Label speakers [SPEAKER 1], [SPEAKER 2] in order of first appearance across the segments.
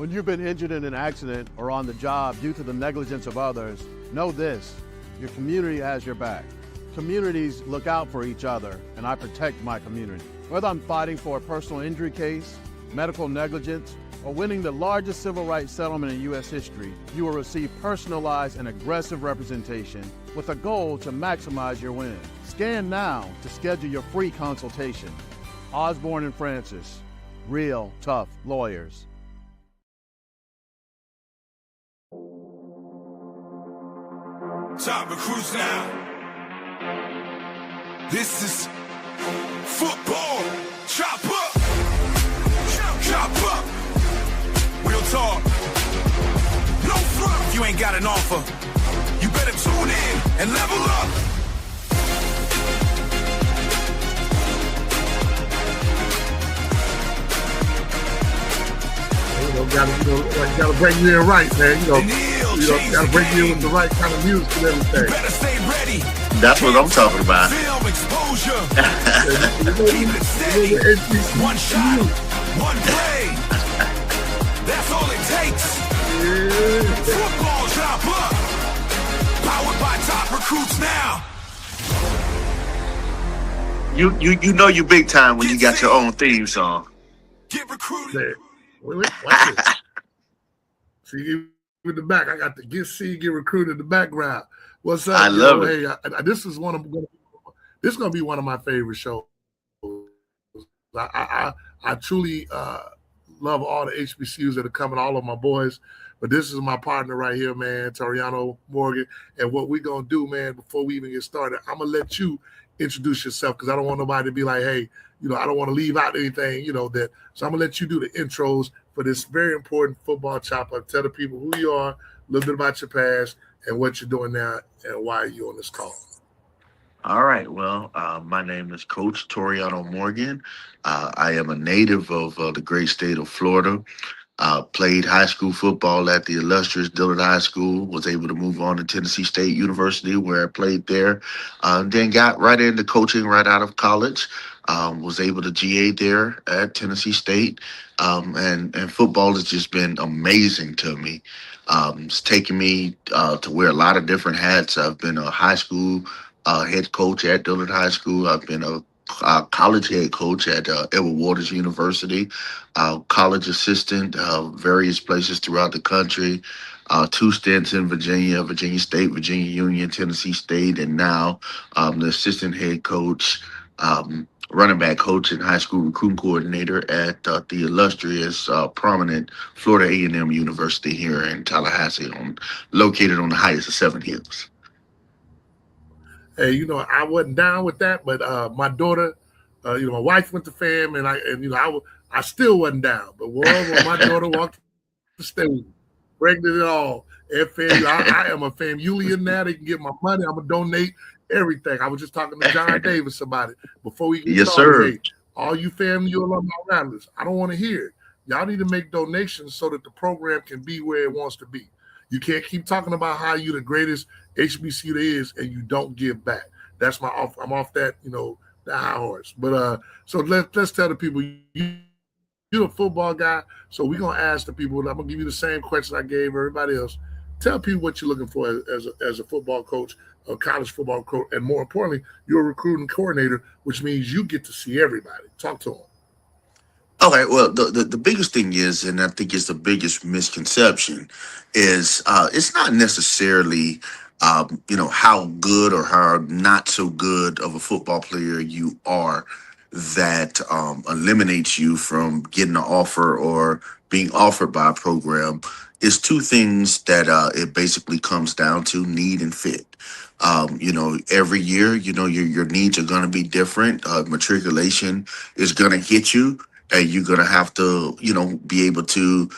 [SPEAKER 1] When you've been injured in an accident or on the job due to the negligence of others, know this: your community has your back. Communities look out for each other, and I protect my community. Whether I'm fighting for a personal injury case, medical negligence, or winning the largest civil rights settlement in U.S. history, you will receive personalized and aggressive representation with a goal to maximize your win. Scan now to schedule your free consultation. Osborne and Francis, real tough lawyers.
[SPEAKER 2] Top recruits now. This is football. Chop up. Chop up. Real talk. No front. If you ain't got an offer, you better tune in and level up.
[SPEAKER 3] Gotta bring you in right, man. Gotta bring you in with the right kind of music and everything.
[SPEAKER 2] You better stay ready.
[SPEAKER 4] That's what I'm talking about.
[SPEAKER 2] Film exposure. Keep it steady. One shot, one play. That's all it takes. Football Chop Up. Powered by Top Recruits now.
[SPEAKER 4] You know you big time when you got your own theme song.
[SPEAKER 2] Get recruited.
[SPEAKER 3] Wait, watch this. See, in the back, I got the get recruited in the background. What's up?
[SPEAKER 4] I love it.
[SPEAKER 3] Hey, this is gonna be one of my favorite shows. I truly love all the HBCUs that are coming, all of my boys. But this is my partner right here, man, Toriano Morgan. And what we're gonna do, man, before we even get started, I'm gonna let you introduce yourself because I don't want nobody to be like, hey, I don't want to leave out anything, that. So I'm gonna let you do the intros for this very important football chop up. Tell the people who you are, a little bit about your past, and what you're doing now, and why you're on this call.
[SPEAKER 4] All right. Well, my name is Coach Toriano Morgan. I am a native of the great state of Florida. Played high school football at the illustrious Dillard High School, was able to move on to Tennessee State University where I played there. Then got right into coaching right out of college. Was able to GA there at Tennessee State. And football has just been amazing to me. It's taken me to wear a lot of different hats. I've been a high school head coach at Dillard High School. I've been a college head coach at Edward Waters University, college assistant, various places throughout the country, 2 stints in Virginia, Virginia State, Virginia Union, Tennessee State, and now the assistant head coach, running back coach and high school recruiting coordinator at the illustrious, prominent Florida A&M University here in Tallahassee, located on the highest of 7 hills.
[SPEAKER 3] Hey, I wasn't down with that, but my daughter, my wife went to FAM, and I still wasn't down. But when my daughter walked the stage, pregnant and all, at FAM, I am a FAMulian now. They can get my money. I'm gonna donate everything. I was just talking to John Davis about it before we get started. Hey, all you FAMU alumni rattlers, I don't want to hear it. Y'all need to make donations so that the program can be where it wants to be. You can't keep talking about how you the greatest HBCU there is and you don't give back. That's I'm off that, the high horse. But so let's tell the people you're a football guy. So we're gonna ask the people. I'm gonna give you the same question I gave everybody else. Tell people what you're looking for as a football coach, a college football coach, and more importantly, you're a recruiting coordinator, which means you get to see everybody. Talk to them.
[SPEAKER 4] Okay, well, the biggest thing is, and I think it's the biggest misconception, is it's not necessarily, how good or how not so good of a football player you are that eliminates you from getting an offer or being offered by a program. It's 2 things that it basically comes down to: need and fit. Every year, your needs are going to be different. Matriculation is going to hit you. And you're gonna have to, be able to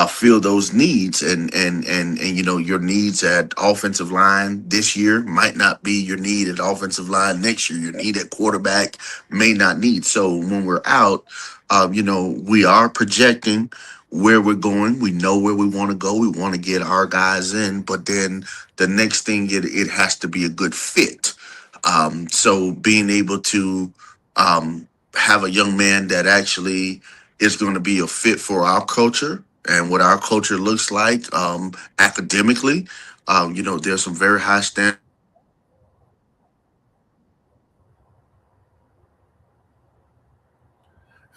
[SPEAKER 4] fill those needs, and your needs at offensive line this year might not be your need at offensive line next year. Your need at quarterback may not need. So when we're out, we are projecting where we're going. We know where we want to go. We want to get our guys in, but then the next thing it has to be a good fit. So being able to have a young man that actually is going to be a fit for our culture, and what our culture looks like academically. There's some very high standards that we hold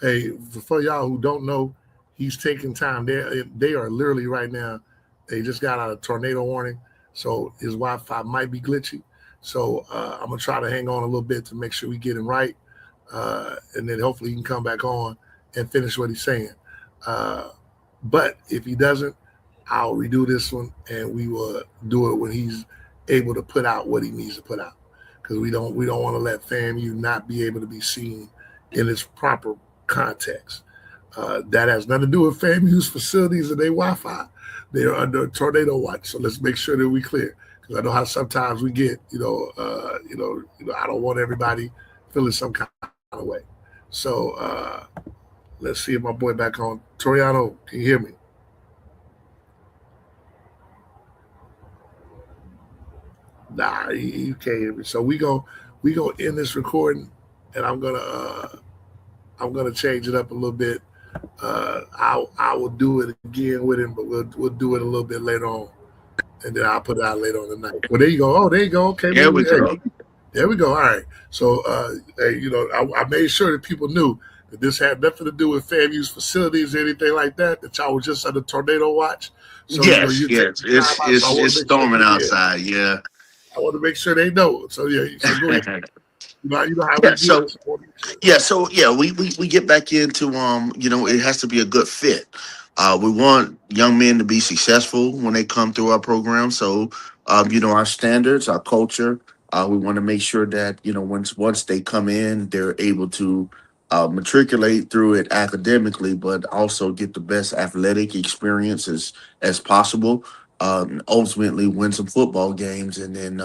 [SPEAKER 4] in our institution.
[SPEAKER 3] Hey, for y'all who don't know, he's taking time. They are literally right now. They just got out of tornado warning, so his Wi-Fi might be glitchy. So I'm gonna try to hang on a little bit to make sure we get him right, and then hopefully he can come back on and finish what he's saying. Uh, but if he doesn't, I'll redo this one and we will do it when he's able to put out what he needs to put out. Because we don't want to let FAMU not be able to be seen in its proper context. That has nothing to do with FAMU's facilities and their Wi-Fi. They are under a tornado watch, so let's make sure that we clear. Because I know how sometimes we get, I don't want everybody feeling some kind of way. So let's see if my boy back on. Toriano, can you hear me? Nah, you can't hear me. So we go end this recording, and I'm gonna change it up a little bit. I will do it again with him, but we'll do it a little bit later on, and then I'll put it out later on tonight. Well, there you go. Oh, there you go. Okay,
[SPEAKER 4] There we go.
[SPEAKER 3] hey, there we go. All right. So, hey, I made sure that people knew that this had nothing to do with FAMU's facilities or anything like that. That y'all was just under tornado watch. So
[SPEAKER 4] Yes,
[SPEAKER 3] you take
[SPEAKER 4] yes.
[SPEAKER 3] the time
[SPEAKER 4] It's
[SPEAKER 3] out. So I
[SPEAKER 4] it's
[SPEAKER 3] want
[SPEAKER 4] it's
[SPEAKER 3] to make sure.
[SPEAKER 4] storming
[SPEAKER 3] Yeah,
[SPEAKER 4] outside. Yeah.
[SPEAKER 3] I want to make sure they know. So yeah. So go ahead. You know how we
[SPEAKER 4] Yeah.
[SPEAKER 3] get.
[SPEAKER 4] So
[SPEAKER 3] So I want to make sure.
[SPEAKER 4] we get back into it has to be a good fit. We want young men to be successful when they come through our program. So our standards, our culture, we want to make sure that once they come in, they're able to matriculate through it academically, but also get the best athletic experience as possible. Ultimately, win some football games, and then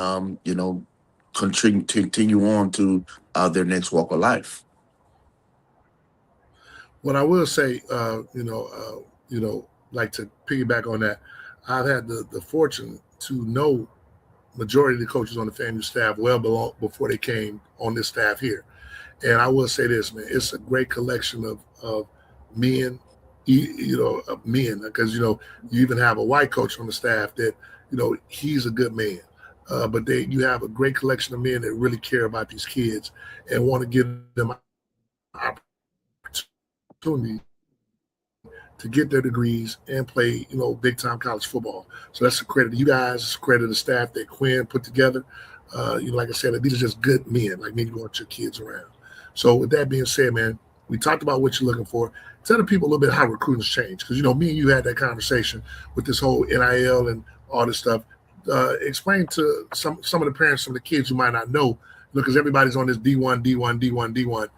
[SPEAKER 4] continue on to their next walk of life.
[SPEAKER 3] What I will say, like to piggyback on that, I've had the fortune to know majority of the coaches on the FAMU staff before they came on this staff here. And I will say this, man, it's a great collection of men, of men, because you even have a white coach on the staff that he's a good man. But you have a great collection of men that really care about these kids and want to give them opportunity to get their degrees and play, big time college football. So that's a credit to you guys. It's a credit to the staff that Quinn put together. Like I said, these are just good men, like me, you want your kids around. So with that being said, man, we talked about what you're looking for. Tell the people a little bit how recruiting's changed, because me and you had that conversation with this whole NIL and all this stuff. Explain to some of the parents, some of the kids who might not know, because everybody's on this D1, D1, D1, D1.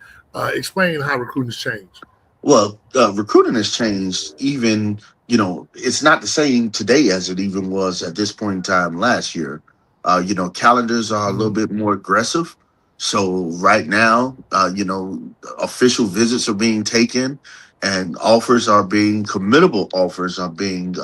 [SPEAKER 3] Explain how recruiting's changed.
[SPEAKER 4] Well, recruiting has changed. Even it's not the same today as it even was at this point in time last year. Calendars are a little
[SPEAKER 3] Mhm.
[SPEAKER 4] bit more aggressive. So right now, official visits are being taken, and committable offers are being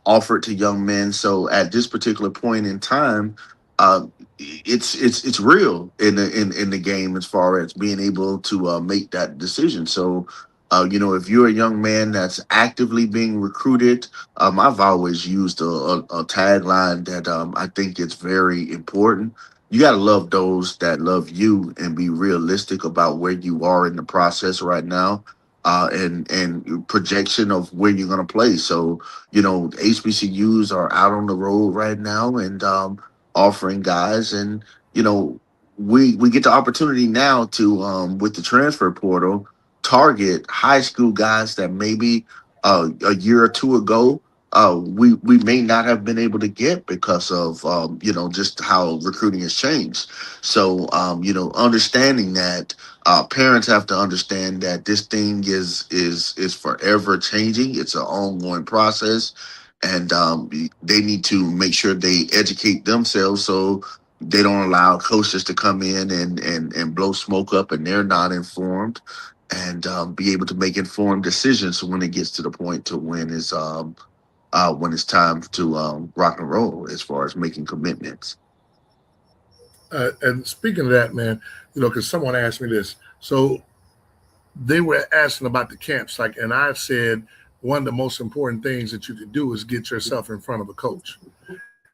[SPEAKER 4] offered to young men. So at this particular point in time, uh, it's real in the game as far as being able to make that decision. So if you're a young man that's actively being recruited, I've always used a tagline that I think it's very important. You got to love those that love you and be realistic about where you are in the process right now, and projection of where you're going to play. So, HBCUs are out on the road right now and offering guys, and you know, we get the opportunity now to with the transfer portal target high school guys that maybe a year or two ago we may not have been able to get because of just how recruiting has changed. So understanding that parents have to understand that this thing is forever changing. It's an ongoing process, and they need to make sure they educate themselves so they don't allow coaches to come in and blow smoke up and they're not informed, and be able to make informed decisions when it gets to the point to when it's time to rock and roll as far as making commitments.
[SPEAKER 3] And speaking of that, man, because someone asked me this. So they were asking about the camps, and I've said one of the most important things that you can do is get yourself in front of a coach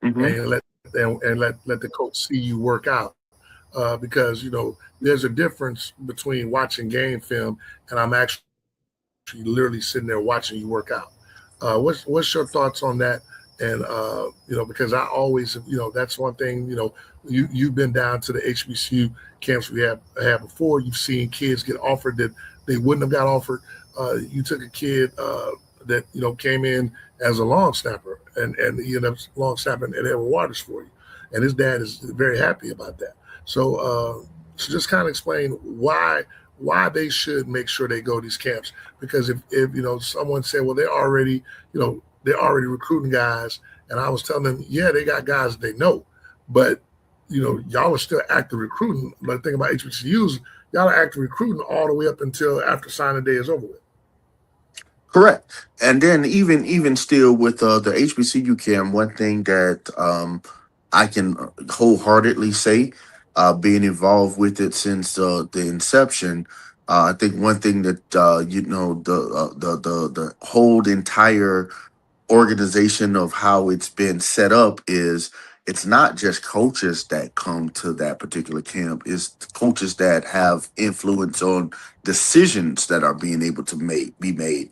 [SPEAKER 4] Hmm.
[SPEAKER 3] and let the coach see you work out. Because there's a difference between watching game film and I'm actually literally sitting there watching you work out. What's your thoughts on that? And because I always, that's one thing. You've been down to the HBCU camps we have had before. You've seen kids get offered that they wouldn't have got offered. You took a kid that came in as a long snapper, and he ended up long snapping at Edward Waters for you, and his dad is very happy about that. So just kind of explain why they should make sure they go to these camps, because if someone said, well, they're already recruiting guys, and I was telling them, yeah, they got guys they know, but y'all are still active recruiting. But the thing about HBCUs, y'all are active recruiting all the way up until after signing day is over with.
[SPEAKER 4] Correct. And then even still with the HBCU camp, one thing that I can wholeheartedly say, being involved with it since the inception, I think one thing that the whole entire organization of how it's been set up is it's not just coaches that come to that particular camp, it's coaches that have influence on decisions that are being able to be made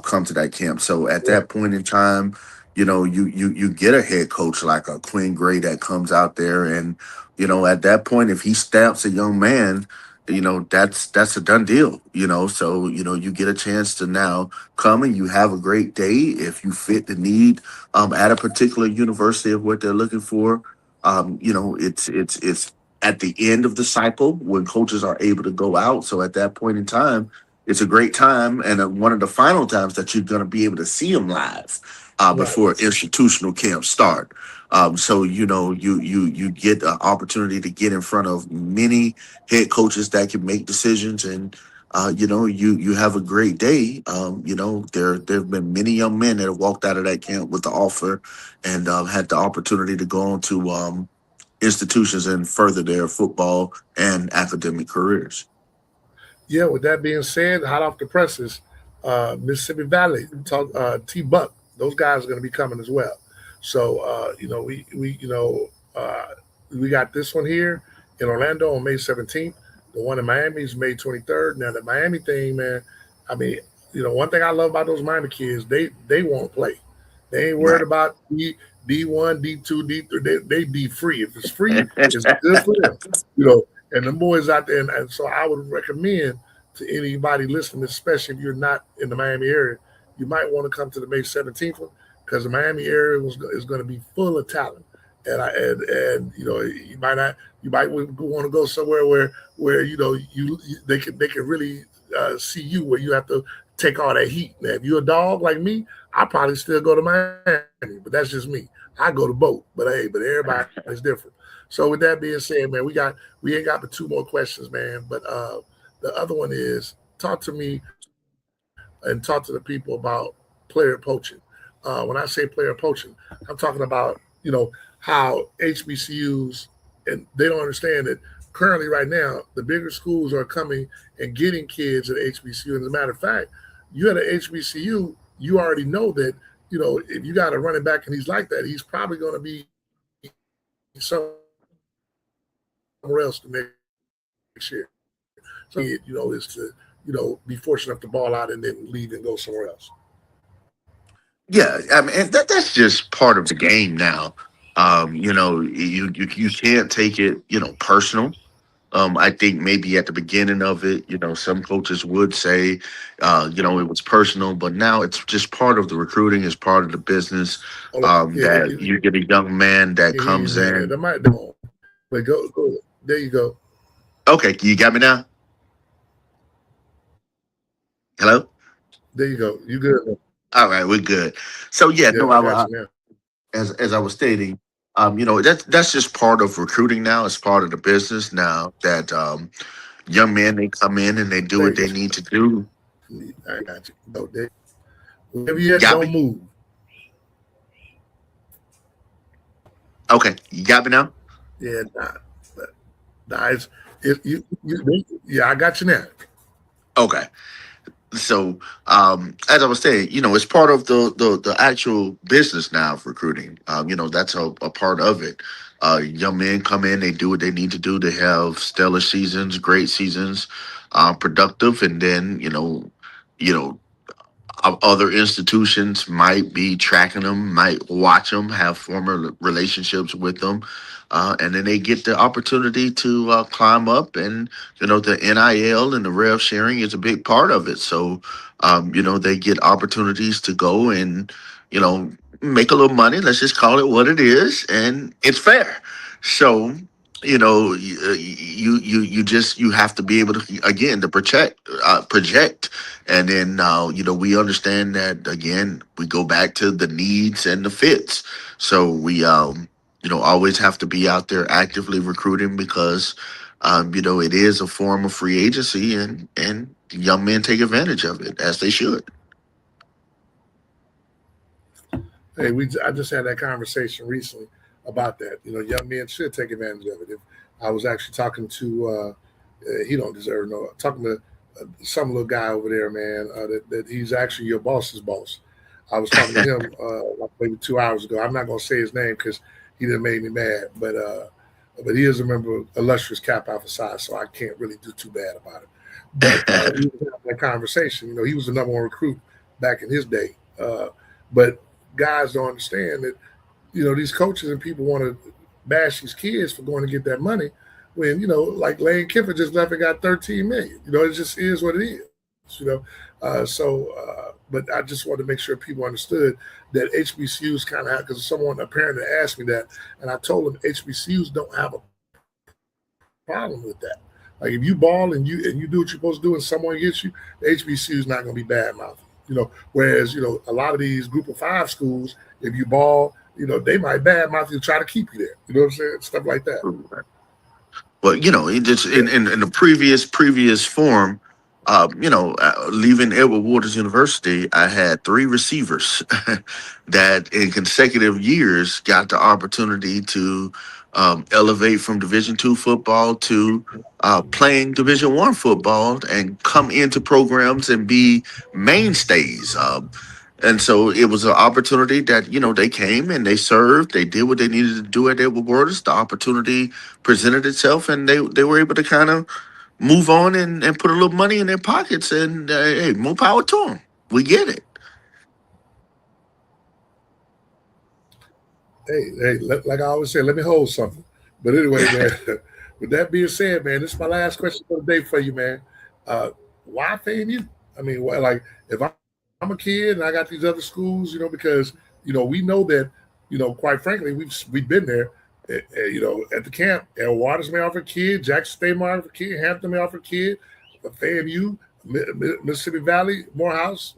[SPEAKER 4] come to that camp. So at
[SPEAKER 3] Right.
[SPEAKER 4] that point in time, you get a head coach like a Quinn Gray that comes out there, and at that point, if he stamps a young man, that's a done deal. So you get a chance to now come and you have a great day if you fit the need at a particular university of what they're looking for. It's at the end of the cycle when coaches are able to go out. So at that point in time, it's a great time, and one of the final times that you're going to be able to see them live
[SPEAKER 3] Right.
[SPEAKER 4] before institutional camps start. So you get an opportunity to get in front of many head coaches that can make decisions, and you have a great day. There have been many young men that have walked out of that camp with the offer and had the opportunity to go on to institutions and further their football and academic careers.
[SPEAKER 3] Yeah, with that being said, hot off the presses, Mississippi Valley, T Buck, those guys are going to be coming as well. So we got this one here in Orlando on May 17th. The one in Miami is May 23rd. Now the Miami thing, man, I mean, one thing I love about those Miami kids, they won't play. They ain't worried
[SPEAKER 4] Right.
[SPEAKER 3] about D1, D2, D3. They be free. If it's free, it's good for them. And the boys out there, and so I would recommend to anybody listening, especially if you're not in the Miami area, you might want to come to the May 17th one, because the Miami area is going to be full of talent. And you might not, you might want to go somewhere where they can really see you, where you have to take all that heat. Now, if you're a dog like me, I probably still go to Miami, but that's just me. I go to both, but everybody's different. So with that being said, man, we ain't got but two more questions, man. But the other one is, talk to me and talk to the people about player poaching. When I say player poaching, I'm talking about how HBCUs, and they don't understand that currently right now the bigger schools are coming and getting kids at HBCU. And as a matter of fact, you at an HBCU, you already know that if you got a running back and he's like that, he's probably going to be somewhere else the next year. So is to be fortunate enough to ball out and then leave and go somewhere else.
[SPEAKER 4] Yeah, I mean, and that's just part of the game now. You can't take it, personal. I think maybe at the beginning of it, some coaches would say, it was personal, but now it's just part of the recruiting, it's part of the business.
[SPEAKER 3] Hold on. Yeah,
[SPEAKER 4] That you get a young man that
[SPEAKER 3] hear you,
[SPEAKER 4] comes
[SPEAKER 3] man.
[SPEAKER 4] in.
[SPEAKER 3] That might but go. There you go.
[SPEAKER 4] Okay, you got me now. Hello.
[SPEAKER 3] There you go. You good? Man.
[SPEAKER 4] All right, we're good. So yeah,
[SPEAKER 3] Yeah,
[SPEAKER 4] no,
[SPEAKER 3] I got you now.
[SPEAKER 4] as I was stating, that's just part of recruiting now. It's part of the business now that young men, they come in and they do
[SPEAKER 3] There
[SPEAKER 4] what
[SPEAKER 3] you go.
[SPEAKER 4] they need to do.
[SPEAKER 3] I got you. Go there. Wherever you at,
[SPEAKER 4] Got
[SPEAKER 3] don't
[SPEAKER 4] me?
[SPEAKER 3] move.
[SPEAKER 4] Okay, you got me now.
[SPEAKER 3] Yeah, nah, yeah, I got you now.
[SPEAKER 4] Okay. So, as I was saying, it's part of the actual business now of recruiting. That's a part of it. Young men come in, they do what they need to do. They have stellar seasons, great seasons, productive, and then you know, other institutions might be tracking them, might watch them, have former relationships with them, and then they get the opportunity to climb up. And the NIL and the rev sharing is a big part of it. So, they get opportunities to go and you know make a little money. Let's just call it what it is, and it's fair. So. You have to be able to again to project, and then we understand that again, we go back to the needs and the fits. So we always have to be out there actively recruiting because it is a form of free agency, and young men take advantage of it as they should.
[SPEAKER 3] Hey, I just had that conversation recently about that. Young men should take advantage of it. If I was actually talking to, he don't deserve no, talking to some little guy over there, man, that he's actually your boss's boss. I was talking to him like maybe 2 hours ago. I'm not gonna say his name because he didn't make me mad, but he is a member of illustrious Cap Alpha Psi, so I can't really do too bad about it. But we was having that conversation. He was the number one recruit back in his day. But guys don't understand that these coaches and people want to bash these kids for going to get that money when like Lane Kiffin just left and got 13 million. It just is what it is. But I just wanted to make sure people understood that HBCUs kind of have, because someone apparently asked me that, and I told them HBCUs don't have a problem with that. Like if you ball and you do what you're supposed to do and someone gets you, the HBCU is not going to be bad mouthing. Whereas a lot of these Group of Five schools, if you ball, they might badmouth you to try to keep you there. You know what I'm saying? Stuff like that.
[SPEAKER 4] But it just in the previous form, leaving Edward Waters University, I had three receivers that in consecutive years got the opportunity to elevate from Division II football to playing Division I football and come into programs and be mainstays. And so it was an opportunity that, they came and they served, they did what they needed to do at Edward Waters. The opportunity presented itself, and they were able to kind of move on and put a little money in their pockets. And hey, more power to them. We get it.
[SPEAKER 3] Hey, like I always say, let me hold something. But anyway, man, with that being said, man, this is my last question for the day for you, man. Why FAMU? I mean, like if I'm a kid and I got these other schools, because we know that, quite frankly, we've been there. At the camp, El Waters may offer a kid, Jackson State may offer a kid, Hampton may offer a kid, FAMU, Mississippi Valley, Morehouse,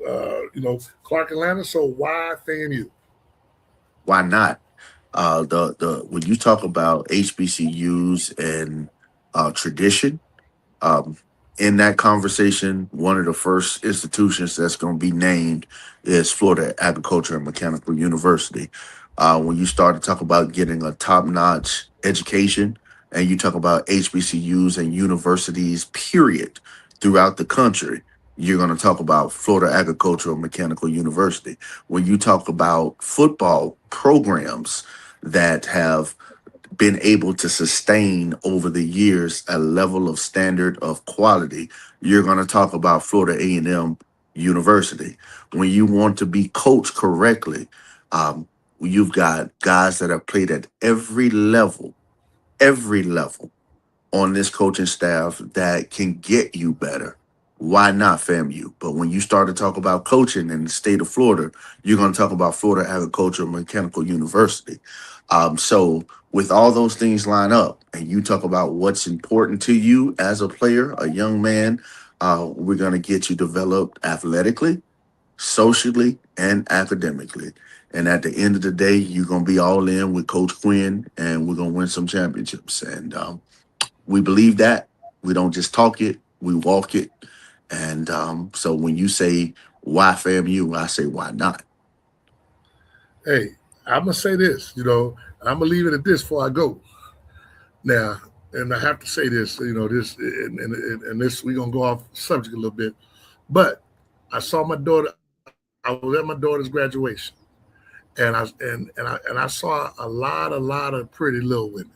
[SPEAKER 3] Clark Atlanta. So why FAMU?
[SPEAKER 4] Why not? The when you talk about HBCUs and tradition, um, in that conversation, one of the first institutions that's going to be named is Florida Agriculture and Mechanical University. When you start to talk about getting a top-notch education, and you talk about HBCUs and universities, period, throughout the country, you're going to talk about Florida Agricultural Mechanical University. When you talk about football programs that have been able to sustain over the years a level of standard of quality, you're going to talk about Florida A&M University. When you want to be coached correctly, um, you've got guys that have played at every level on this coaching staff that can get you better. Why not FAMU? But when you start to talk about coaching in the state of Florida, you're going to talk about Florida Agricultural Mechanical University. So with all those things line up and you talk about what's important to you as a player, a young man, we're going to get you developed athletically, socially, and academically. And at the end of the day, you're going to be all in with Coach Quinn, and we're going to win some championships. And we believe that. We don't just talk it, we walk it. And so when you say, why FAMU, I say, why not?
[SPEAKER 3] Hey, I'm gonna say this, and I'm gonna leave it at this before I go. Now, and I have to say this, this, and this, we're gonna go off subject a little bit, but I saw my daughter. I was at my daughter's graduation, and I saw a lot of pretty little women.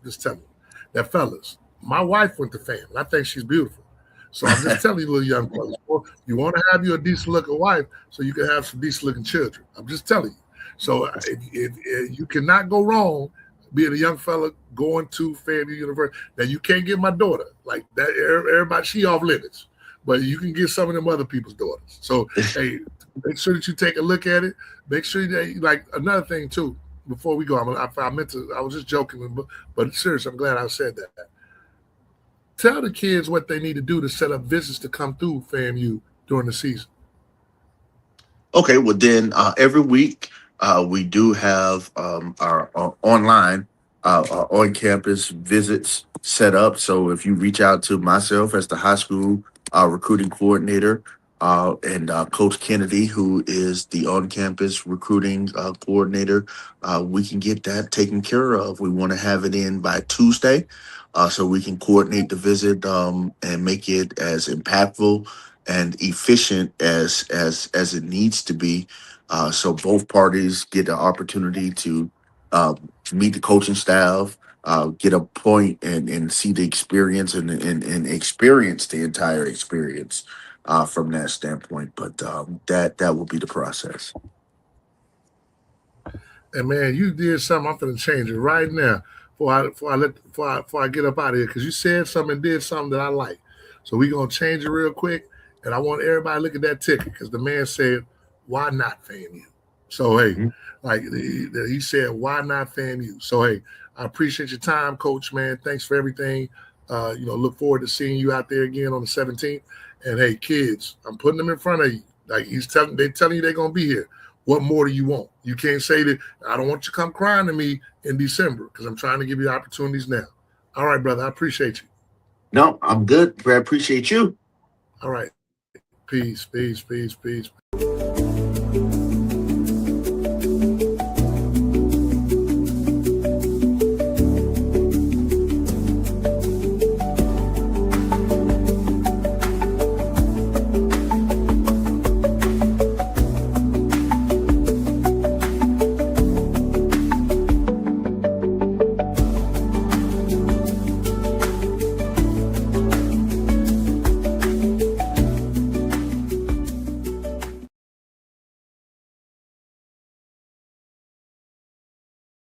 [SPEAKER 3] Just telling you, that fellas. My wife went to FAM, and I think she's beautiful. So I'm just telling you, little young fellas, you want to have you a decent looking wife, so you can have some decent looking children. I'm just telling you. So if you cannot go wrong being a young fella going to FAMU University. Now you can't get my daughter like that. Everybody, she off limits, but you can get some of them other people's daughters. So hey, make sure that you take a look at it. Make sure that, like, another thing too. Before we go, I meant to. I was just joking, but seriously, I'm glad I said that. Tell the kids what they need to do to set up visits to come through FAMU during the season.
[SPEAKER 4] Okay, well then every week we do have our online, our on-campus visits set up. So if you reach out to myself as the high school recruiting coordinator and Coach Kennedy, who is the on-campus recruiting coordinator, we can get that taken care of. We want to have it in by Tuesday, so we can coordinate the visit and make it as impactful and efficient as it needs to be, so both parties get the opportunity to meet the coaching staff, get a point and see the experience and experience the entire experience from that standpoint. But that will be the process.
[SPEAKER 3] And man, you did something. I'm gonna change it right now before I get up out of here, because you said something and did something that I like. So we're gonna change it real quick. And I want everybody to look at that ticket, because the man said, why not FAMU? So, hey, like he said, why not FAMU? So, hey, I appreciate your time, Coach, man. Thanks for everything. Look forward to seeing you out there again on the 17th. And, hey, kids, I'm putting them in front of you. Like they're telling you they're going to be here. What more do you want? You can't say that I don't want you to come crying to me in December, because I'm trying to give you opportunities now. All right, brother. I appreciate you.
[SPEAKER 4] No, I'm good. I appreciate you.
[SPEAKER 3] All right. Peace, peace, peace, peace, peace.